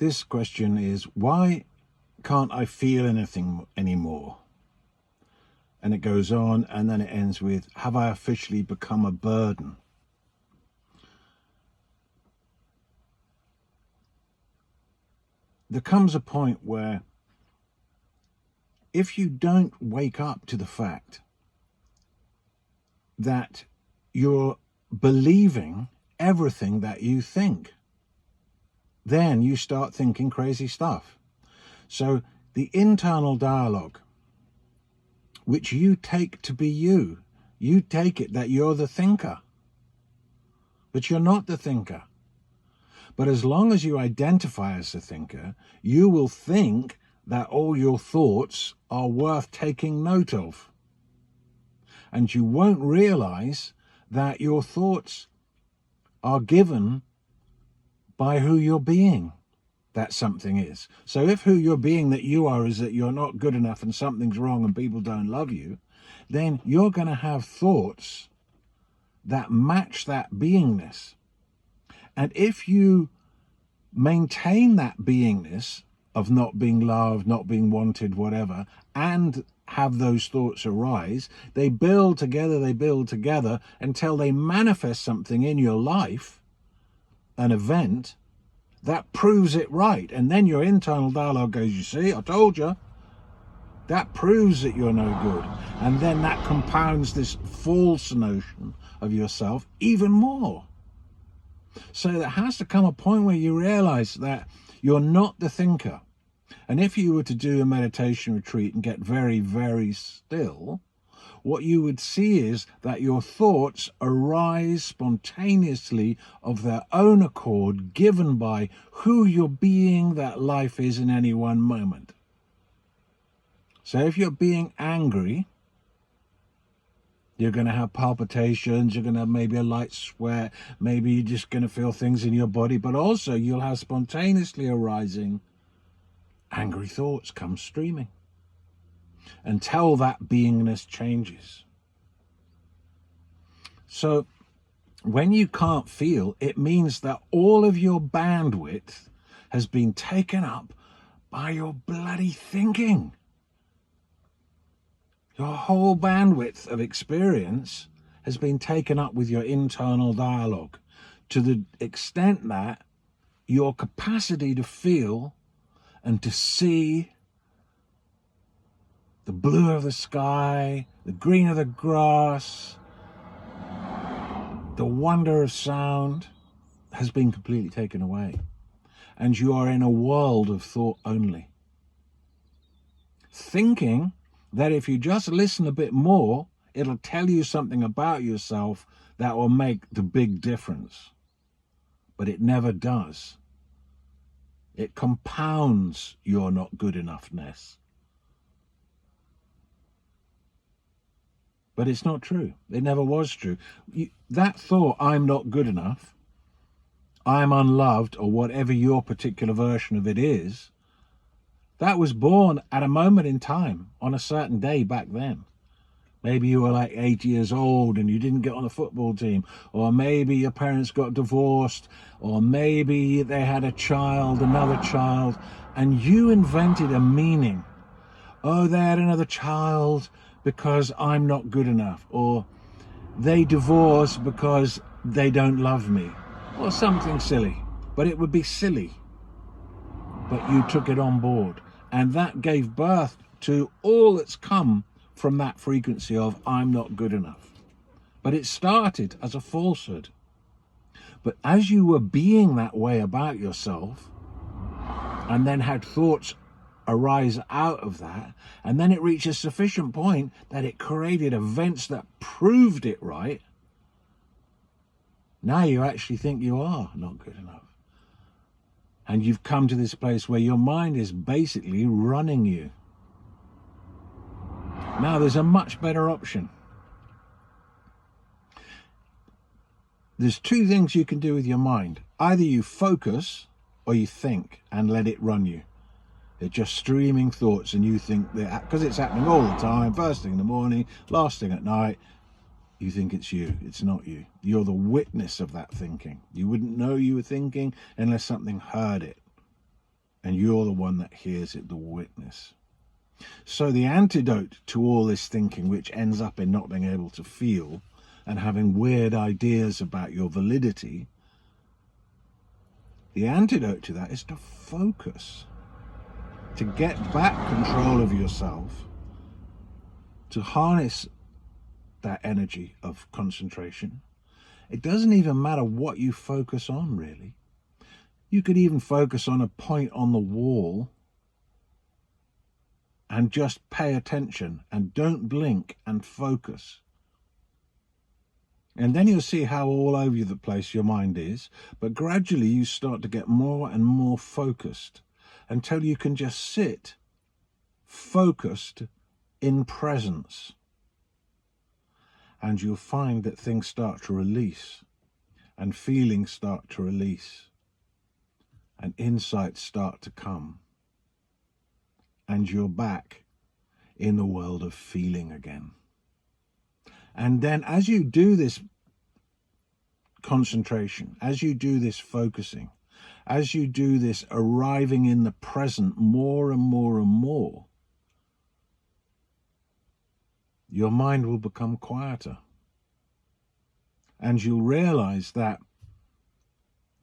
this question is, why can't I feel anything anymore? And it goes on, and then it ends with, have I officially become a burden? There comes a point where if you don't wake up to the fact that you're believing everything that you think, then you start thinking crazy stuff. So the internal dialogue, which you take to be you take it that you're the thinker, but you're not the thinker. But as long as you identify as the thinker, you will think that all your thoughts are worth taking note of. And you won't realize that your thoughts are given by who you're being that something is. So if who you're being that you are is that you're not good enough and something's wrong and people don't love you, then you're going to have thoughts that match that beingness. And if you maintain that beingness of not being loved, not being wanted, whatever, and have those thoughts arise, they build together until they manifest something in your life, an event, that proves it right. And then your internal dialogue goes, you see, I told you. That proves that you're no good. And then that compounds this false notion of yourself even more. So there has to come a point where you realize that you're not the thinker. And if you were to do a meditation retreat and get very, very still, what you would see is that your thoughts arise spontaneously of their own accord, given by who you're being that life is in any one moment. So if you're being angry, you're going to have palpitations, you're going to have maybe a light sweat, maybe you're just going to feel things in your body, but also you'll have spontaneously arising angry thoughts come streaming until that beingness changes. So when you can't feel, it means that all of your bandwidth has been taken up by your bloody thinking. Your whole bandwidth of experience has been taken up with your internal dialogue, to the extent that your capacity to feel and to see the blue of the sky, the green of the grass, the wonder of sound has been completely taken away. And you are in a world of thought only. Thinking that if you just listen a bit more, it'll tell you something about yourself that will make the big difference. But it never does. It compounds your not good enoughness. But it's not true. It never was true. That thought, I'm not good enough, I'm unloved, or whatever your particular version of it is, that was born at a moment in time on a certain day back then. Maybe you were like 8 years old and you didn't get on a football team, or maybe your parents got divorced, or maybe they had a child, another child, and you invented a meaning. Oh, they had another child because I'm not good enough, or they divorced because they don't love me, or something silly. But it would be silly. But you took it on board, and that gave birth to all that's come from that frequency of I'm not good enough. But it started as a falsehood. But as you were being that way about yourself, and then had thoughts arise out of that, and then it reached a sufficient point that it created events that proved it right, now you actually think you are not good enough. And you've come to this place where your mind is basically running you. Now there's a much better option. There's two things you can do with your mind. Either you focus or you think and let it run you. They're just streaming thoughts, and you think that because it's happening all the time, first thing in the morning, last thing at night, you think it's you. It's not you. You're the witness of that thinking. You wouldn't know you were thinking unless something heard it. and you're the one that hears it, the witness. So the antidote to all this thinking, which ends up in not being able to feel and having weird ideas about your validity, the antidote to that is to focus, to get back control of yourself, to harness that energy of concentration. It doesn't even matter what you focus on, really. You could even focus on a point on the wall and just pay attention and don't blink and focus. And then you'll see how all over the place your mind is, but gradually you start to get more and more focused until you can just sit focused in presence. And you'll find that things start to release, and feelings start to release, and insights start to come. And you're back in the world of feeling again. And then as you do this concentration, as you do this focusing, as you do this arriving in the present more and more and more, your mind will become quieter. And you'll realize that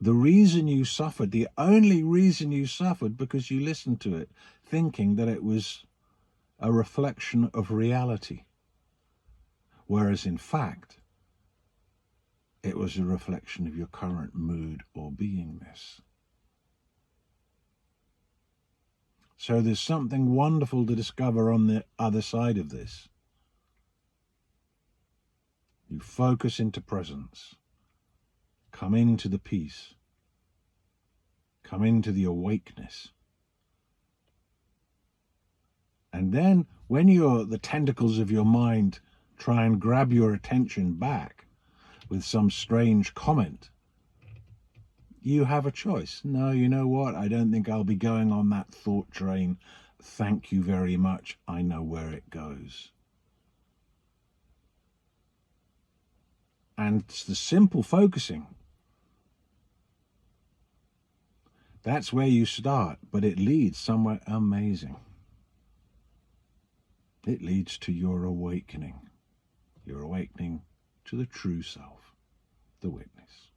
the reason you suffered, the only reason you suffered, because you listened to it, thinking that it was a reflection of reality. Whereas in fact, it was a reflection of your current mood or beingness. So there's something wonderful to discover on the other side of this. You focus into presence, come into the peace, come into the awakeness. And then when the tentacles of your mind try and grab your attention back with some strange comment, you have a choice. No, you know what? I don't think I'll be going on that thought train. Thank you very much. I know where it goes. And it's the simple focusing. That's where you start, but it leads somewhere amazing. It leads to your awakening to the true self, the witness.